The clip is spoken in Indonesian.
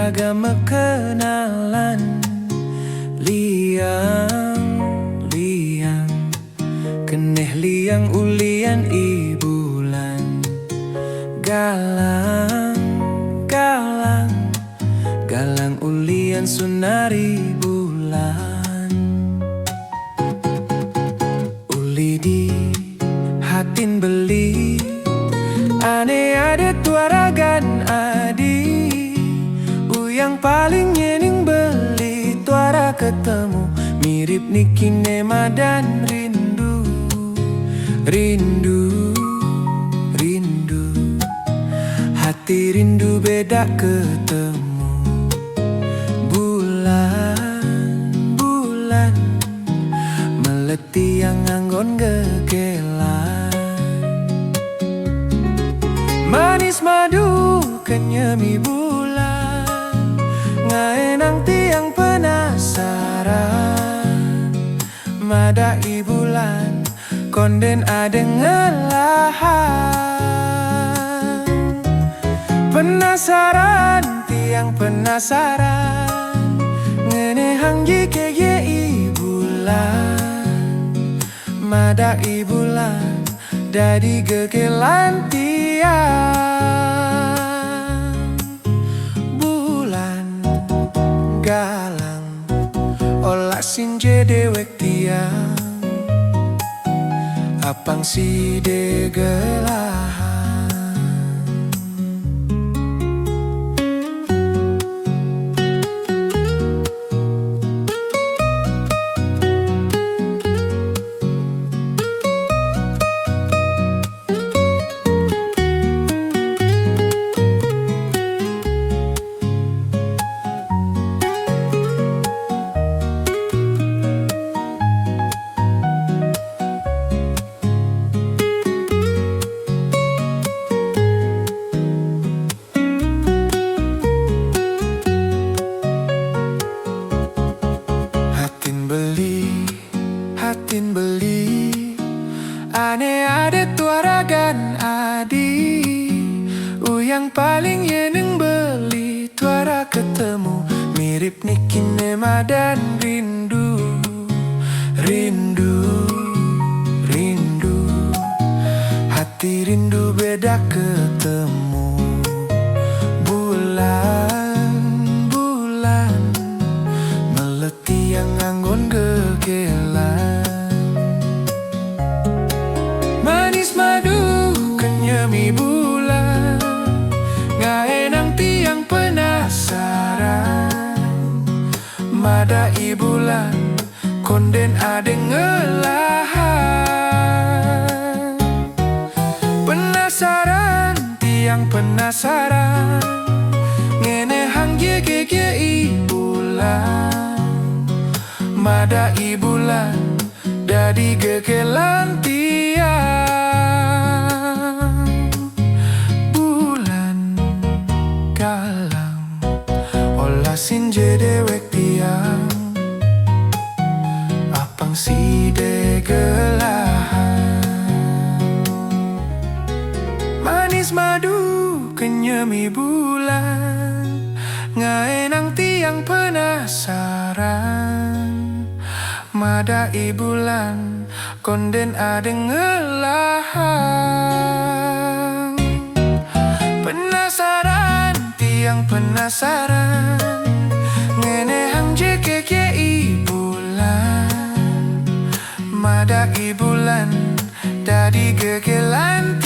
agama kenalan. Liang keneh liang ulian ibulan. Galang ulian sunari bulan. Uli di hatin beli, ane ada tuaragan adi. Yang paling nyening beli tuara ketemu, mirip Niki Nema dan rindu. Hati rindu beda ketemu. Bulan meleti yang nganggon gegelan. Manis madu kenyemi bulan, ngaenang tiang penasaran. Madai bulan konden ada ngelahan. Penasaran tiang penasaran, ngenehang jike bulan. Madai bulan dadi gegelan tiang. Galang olah sinje dewek tiang, apang si degelahan. Hatin beli, ane ada tuaragan adi. Yang paling yeneng beli tuara ketemu, mirip Niki Nema dan rindu. Hati rindu beda ketemu. Bulan meleti yang nganggon gegelan. Manis madu kenyemi bulan, ngaenang tiang penasaran. Madai bulan konden ada ngelahan. Penasaran tiang penasaran, ngenehang jeke bulan. Madai bulan dadi gegelan tiang. Bulan galang olah sinje dewek tiang, apang si degelahan. Manis madu kenyemi bulan, ngaenang tiang penasaran. Madai bulan konden ada ngelahan. Penasaran tiang penasaran, ngenehang jeke bulan. Madai bulan dadi gegelan